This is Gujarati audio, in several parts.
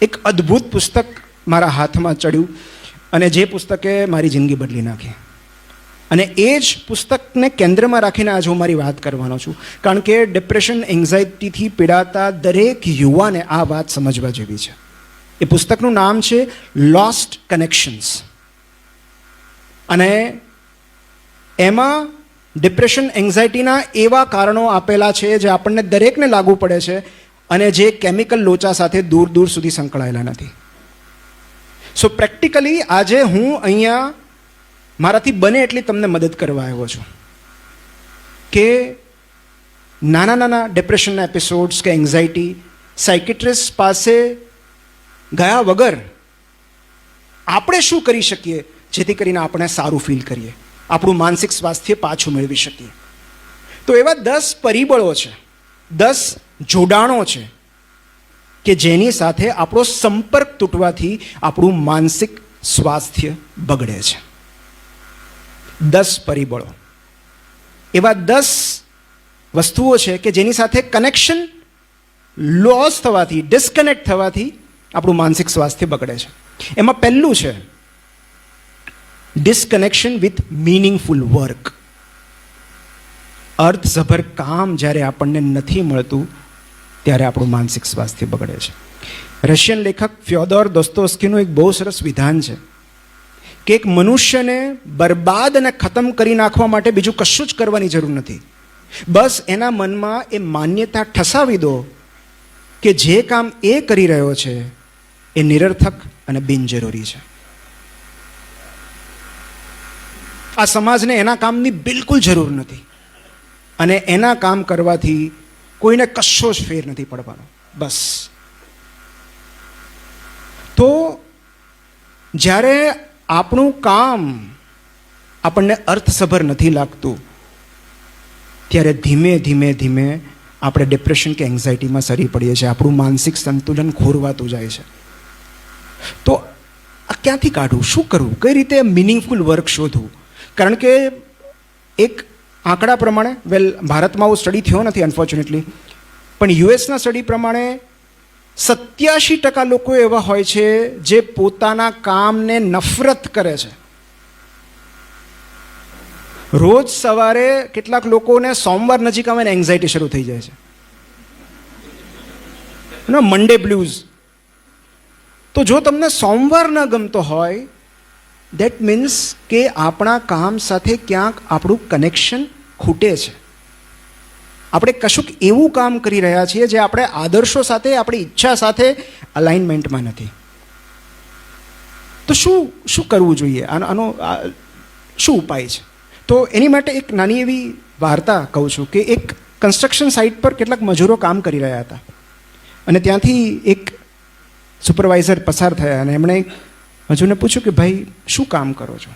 એક અદ્ભુત પુસ્તક મારા હાથમાં ચડ્યું અને જે પુસ્તકે મારી જિંદગી બદલી નાખી. અને એ જ પુસ્તકને કેન્દ્રમાં રાખીને આજે હું મારી વાત કરવાનો છું. કારણ કે ડિપ્રેશન, એન્ઝાયટીથી પીડાતા દરેક યુવાને આ વાત સમજવા જેવી છે. એ પુસ્તકનું નામ છે લોસ્ટ કનેક્શન્સ. અને એમાં ડિપ્રેશન, એન્ઝાયટીના એવા કારણો આપેલા છે જે આપણને દરેકને લાગુ પડે છે અને જે કેમિકલ લોચા સાથે દૂર દૂર સુધી સંકળાયેલા નથી. સો પ્રેક્ટિકલી આજે હું અહીંયા મારાથી બને એટલી તમને મદદ કરવા આવ્યો છું કે નાના નાના ડિપ્રેશનના એપિસોડ્સ કે એન્ઝાયટી સાયકિટ્રિસ્ટ પાસે ગયા વગર આપણે શું કરી શકીએ જેથી કરીને આપણે સારું ફીલ કરીએ, આપણું માનસિક સ્વાસ્થ્ય પાછું મેળવી શકીએ. તો એવા 10 પરિબળો છે, 10 જોડાણો છે કે જેની સાથે આપણો સંપર્ક તૂટવાથી આપણું માનસિક સ્વાસ્થ્ય બગડે છે. 10 પરિબળો, એવા 10 વસ્તુઓ છે કે જેની સાથે કનેક્શન લોસ થવાથી, ડિસ્કનેક્ટ થવાથી આપણું માનસિક સ્વાસ્થ્ય બગડે છે. એમાં પહેલું છે ડિસ્કનેક્શન વિથ મીનિંગફુલ વર્ક. અર્થસભર કામ જ્યારે આપણને નથી મળતું ત્યારે આપણું માનસિક સ્વાસ્થ્ય બગડે છે. રશિયન લેખક ફ્યોદોર દોસ્તોવ્સ્કીનું એક બહુ સરસ વિધાન છે કે એક મનુષ્યને બરબાદ અને ખતમ કરી નાખવા માટે બીજું કશું જ કરવાની જરૂર નથી. બસ એના મનમાં એ માન્યતા ઠસાવી દો કે જે કામ એ કરી રહ્યો છે એ નિરર્થક અને બિનજરૂરી છે. આ સમાજને એના કામની બિલકુલ જરૂર નથી અને એના કામ કરવાથી કોઈને કશો જ ફેર નથી પડવાનો. બસ. તો જ્યારે આપણું કામ આપણને અર્થસભર નથી લાગતું ત્યારે ધીમે ધીમે ધીમે આપણે ડિપ્રેશન કે એન્ઝાયટીમાં સરી પડીએ છીએ. આપણું માનસિક સંતુલન ખોરવાતું જાય છે. તો આ ક્યાંથી કાઢવું, શું કરવું, કઈ રીતે મિનિંગફુલ વર્ક શોધવું? કારણ કે એક આંકડા પ્રમાણે, ભારતમાં આવો સ્ટડી થયો નથી અનફોર્ચ્યુનેટલી, પણ યુએસના સ્ટડી પ્રમાણે 87% લોકો એવા હોય છે જે પોતાના કામને નફરત કરે છે. રોજ સવારે કેટલાક લોકોને સોમવાર નજીક આવે ને એન્ઝાયટી શરૂ થઈ જાય છે, મંડે બ્લૂઝ. તો જો તમને સોમવાર ન ગમતો હોય, દેટ મીન્સ કે આપણા કામ સાથે ક્યાંક આપણું કનેક્શન ખૂટે છે. આપણે કશુંક એવું કામ કરી રહ્યા છીએ જે આપણે આદર્શો સાથે, આપણી ઈચ્છા સાથે અલાઇનમેન્ટમાં નથી. તો શું કરવું જોઈએ? આનો શું ઉપાય છે? તો એની માટે એક નાની એવી વાર્તા કહું છું કે એક કન્સ્ટ્રક્શન સાઇટ પર કેટલાક મજૂરો કામ કરી રહ્યા હતા અને ત્યાંથી એક સુપરવાઇઝર પસાર થયા અને એમણે મજૂરને પૂછ્યું કે ભાઈ શું કામ કરો છો?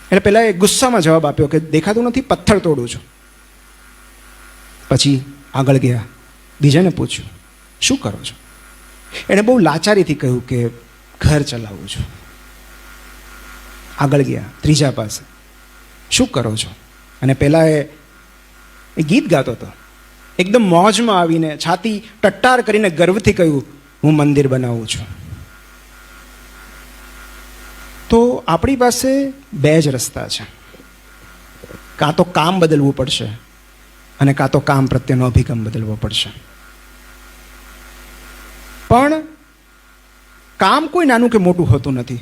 એટલે પહેલાં એ ગુસ્સામાં જવાબ આપ્યો કે દેખાતું નથી, પથ્થર તોડું છું. પછી આગળ ગયા, બીજાને પૂછ્યું શું કરો છો? એણે બહુ લાચારીથી કહ્યું કે ઘર ચલાવું છું. આગળ ગયા, ત્રીજા પાસે શું કરો છો? અને પહેલાં એ ગીત ગાતો હતો, એકદમ મોજમાં આવીને છાતી ટટ્ટાર કરીને ગર્વથી કહ્યું હું મંદિર બનાવું છું. તો આપણી પાસે 2 જ રસ્તા છે. કાં તો કામ બદલવું પડશે અને કાં તો કામ પ્રત્યેનો અભિગમ બદલવો પડશે. પણ કામ કોઈ નાનું કે મોટું હોતું નથી.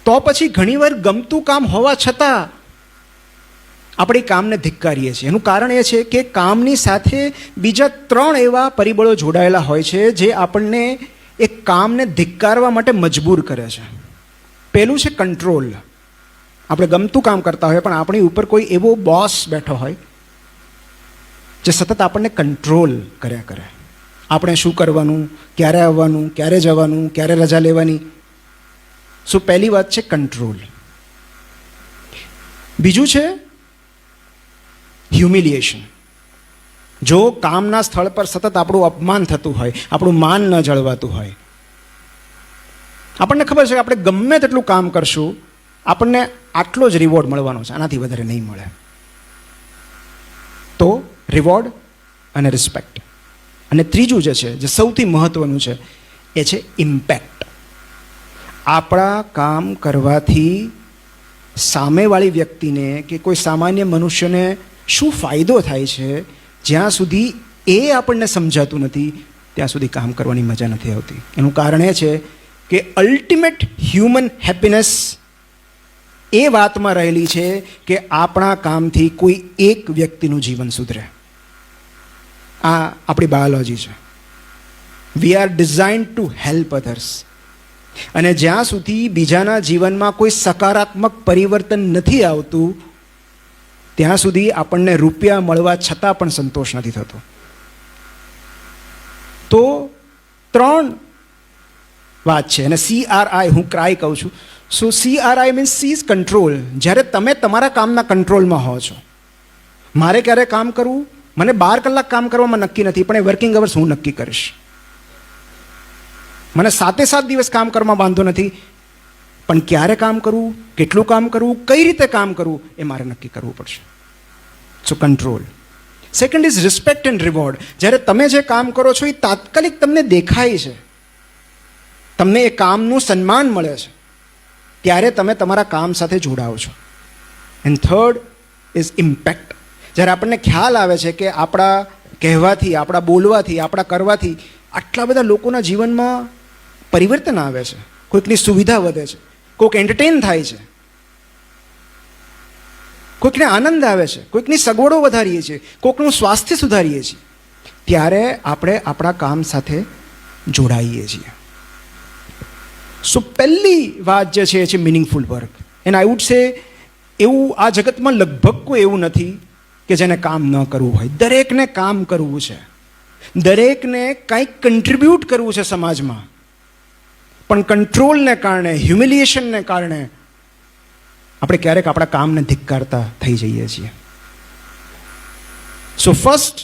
તો પછી ઘણીવાર ગમતું કામ હોવા છતાં આપણે કામને ધિક્કારીએ છીએ. એનું કારણ એ છે કે કામની સાથે બીજા 3 એવા પરિબળો જોડાયેલા હોય છે જે આપણને એ કામને ધિક્કારવા માટે મજબૂર કરે છે. પહેલું છે કંટ્રોલ. આપણે ગમતું કામ કરતા હોય પણ આપણી ઉપર કોઈ એવો બોસ બેઠો હોય જે સતત આપણને કંટ્રોલ કર્યા કરે. આપણે શું કરવાનું, ક્યારે આવવાનું, ક્યારે જવાનું, ક્યારે રજા લેવાની. પહેલી વાત છે કંટ્રોલ. બીજું છે હ્યુમિલિએશન. જો કામના સ્થળ પર સતત આપણું અપમાન થતું હોય, આપણું માન ન જળવાતું હોય, આપણને ખબર છે કે આપણે ગમે તેટલું કામ કરશું આપણને આટલો જ રિવોર્ડ મળવાનો છે, આનાથી વધારે નહીં મળે. તો રિવોર્ડ અને રિસ્પેક્ટ. અને ત્રીજું જે છે, જે સૌથી મહત્વનું છે, એ છે ઇમ્પેક્ટ. આપણા કામ કરવાથી સામેવાળી વ્યક્તિને કે કોઈ સામાન્ય મનુષ્યને શું ફાયદો થાય છે, જ્યાં સુધી એ આપણને સમજાતું નથી ત્યાં સુધી કામ કરવાની મજા નથી આવતી. એનું કારણ એ છે કે અલ્ટિમેટ હ્યુમન હેપીનેસ એ વાતમાં રહેલી છે કે આપણા કામથી કોઈ એક વ્યક્તિનું જીવન સુધરે. આ આપણી બાયોલોજી છે. We are designed to help others. અને જ્યાં સુધી બીજાના જીવનમાં કોઈ સકારાત્મક પરિવર્તન નથી આવતું ત્યાં સુધી આપણને રૂપિયા મળવા છતાં પણ સંતોષ નથી થતો. તો 3 વાત છે. અને CRI હું ક્રાય કહું છું. સો CRI મીન્સ સીઝ કંટ્રોલ. જ્યારે તમે તમારા કામના કંટ્રોલમાં હો છો. મારે ક્યારે કામ કરવું, મને 12 કલાક કામ કરવામાં નક્કી નથી, પણ એ વર્કિંગ અવર્સ હું નક્કી કરીશ. મને 7 દિવસ કામ કરવામાં વાંધો નથી, પણ ક્યારે કામ કરવું, કેટલું કામ કરવું, કઈ રીતે કામ કરવું એ મારે નક્કી કરવું પડશે. So control. Second is respect and reward. જ્યારે તમે જે કામ કરો છો એ તાત્કાલિક તમને દેખાય છે, તમને એ કામનું સન્માન મળે છે, ત્યારે તમે તમારા કામ સાથે જોડાઓ છો. And third is impact. જ્યારે આપણને ખ્યાલ આવે છે કે આપણા કહેવાથી, આપણા બોલવાથી, આપણા કરવાથી આટલા બધા લોકોના જીવનમાં પરિવર્તન આવે છે, કોઈકની સુવિધા વધે છે, કોઈક એન્ટરટેન થાય છે, કોઈકને આનંદ આવે છે, કોઈકની સગવડો વધારીએ છીએ, કોઈકનું સ્વાસ્થ્ય સુધારીએ છીએ, ત્યારે આપણે આપણા કામ સાથે જોડાઈએ છીએ. સો પહેલી વાત જે છે એ છે meaningful work. And I would say એવું આ જગતમાં લગભગ કોઈ એવું નથી કે જેને કામ ન કરવું હોય. દરેકને કામ કરવું છે, દરેકને કંઈક કન્ટ્રીબ્યુટ કરવું છે સમાજમાં. પણ કંટ્રોલને કારણે, હ્યુમિલિએશનને કારણે આપણે ક્યારેક આપણા કામને ધિક્કારતા થઈ જઈએ છીએ. So first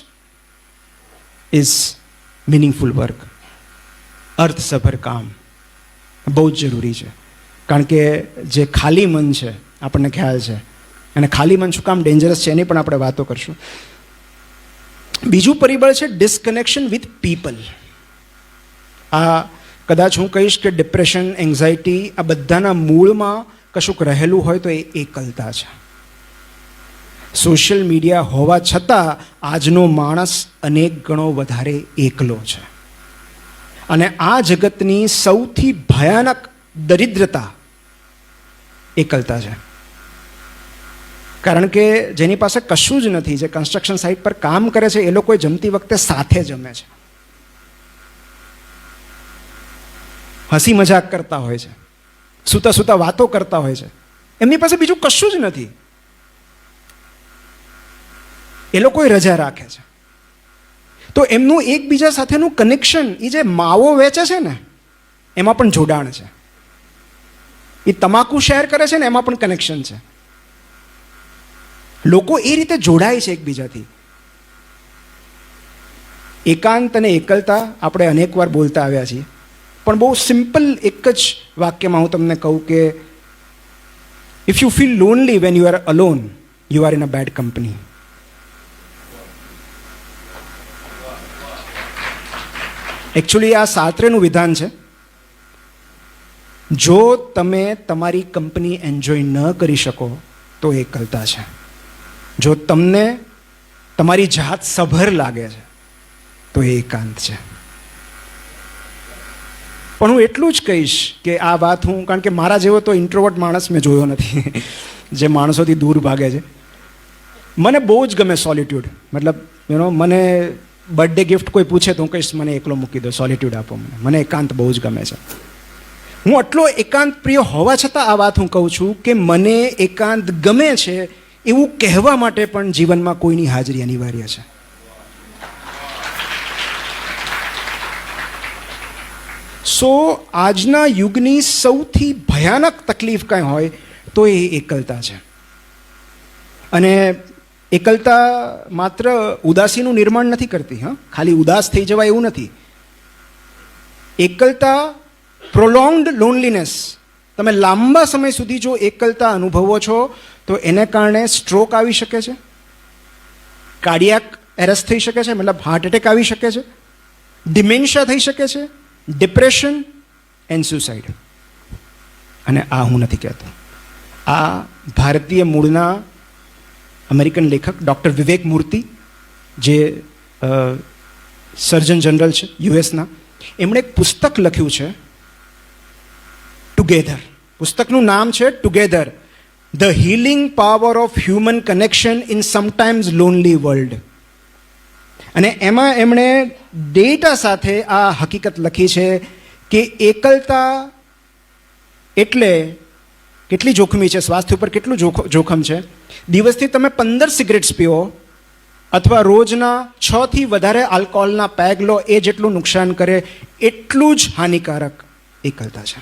is meaningful work. અર્થસભર કામ બહુ જ જરૂરી છે. કારણ કે જે ખાલી મન છે, આપણને ખ્યાલ છે, અને ખાલી મન શું કામ ડેન્જરસ છે એની પણ આપણે વાતો કરશું. બીજું પરિબળ છે ડિસ્કનેક્શન વિથ પીપલ. આ કદાચ હું કહીશ કે ડિપ્રેશન, એન્ઝાયટી આ બધાના મૂળમાં કશુંક રહેલું હોય તો એ એકલતા છે. સોશિયલ મીડિયા હોવા છતાં આજનો માણસ અનેક ગણો વધારે એકલો છે. અને આ જગતની સૌથી ભયાનક દરિદ્રતા એકલતા છે. કારણ કે જેની પાસે કશું જ નથી, જે કન્સ્ટ્રક્શન સાઇટ પર કામ કરે છે, એ લોકો જમતી વખતે સાથે જમે છે, હસી મજાક કરતા હોય છે, સૂતા સૂતા વાતો કરતા હોય છે. એમની પાસે બીજું કશું જ નથી. એ લોકો રજા રાખે છે. તો એમનું એકબીજા સાથેનું કનેક્શન, એ જે માવો વેચે છે ને એમાં પણ જોડાણ છે. એ તમાકુ શેર કરે છે ને એમાં પણ કનેક્શન છે. લોકો એ રીતે જોડાય છે એકબીજાથી. એકાંત અને એકલતા આપણે અનેક વાર બોલતા આવ્યા છીએ, પણ બહુ સિમ્પલ એક જ વાક્યમાં હું તમને કહું કે if you feel lonely when you are alone, you are in a bad company. Actually આ સાત્રેનું વિધાન છે. જો તમે તમારી કંપની એન્જોય ન કરી શકો તો એકલતા છે. જો તમને તમારી જાત સભર લાગે છે તો એ એકાંત છે. પણ હું એટલું જ કહીશ કે આ વાત હું, કારણ કે મારા જેવો તો ઇન્ટ્રોવર્ટ માણસ મેં જોયો નથી જે માણસોથી દૂર ભાગે છે. મને બહુ જ ગમે સોલિટ્યુડ. મતલબ મને બર્થડે ગિફ્ટ કોઈ પૂછે તો હું કહીશ મને એકલો મૂકી દો, સોલિટ્યુડ આપો મને. મને એકાંત બહુ જ ગમે છે. હું આટલો એકાંત પ્રિય હોવા છતાં આ વાત હું કહું છું કે મને એકાંત ગમે છે એવું કહેવા માટે પણ જીવનમાં કોઈની હાજરી અનિવાર્ય છે. સો આજના યુગની સૌથી ભયાનક તકલીફ કાંઈ હોય તો એ એકલતા છે. અને એકલતા માત્ર ઉદાસીનું નિર્માણ નથી કરતી. ખાલી ઉદાસ થઈ જવાય એવું નથી. એકલતા, પ્રોલોંગ્ડ લોનલીનેસ, તમે લાંબા સમય સુધી જો એકલતા અનુભવો છો તો એને કારણે સ્ટ્રોક આવી શકે છે, કાર્ડિયાક એરેસ્ટ થઈ શકે છે, મતલબ હાર્ટ એટેક આવી શકે છે, ડિમેન્શિયા થઈ શકે છે, ડિપ્રેશન એન્ડ સુસાઇડ. અને આ હું નથી કહેતો, આ ભારતીય મૂળના અમેરિકન લેખક ડૉક્ટર વિવેક મૂર્તિ, જે સર્જન જનરલ છે યુએસના, એમણે એક પુસ્તક લખ્યું છે ટુગેધર. પુસ્તકનું નામ છે together, the healing power of human connection in sometimes lonely world. અને એમાં એમણે ડેટા સાથે આ હકીકત લખી છે કે એકલતા એટલે કેટલી જોખમી છે, સ્વાસ્થ્ય ઉપર કેટલું જોખમ છે. દિવસથી તમે 15 સિગરેટ્સ પીઓ અથવા રોજના 6 થી વધારે આલ્કોહોલના પેગ લો, એ જેટલું નુકસાન કરે એટલું જ હાનિકારક એકલતા છે.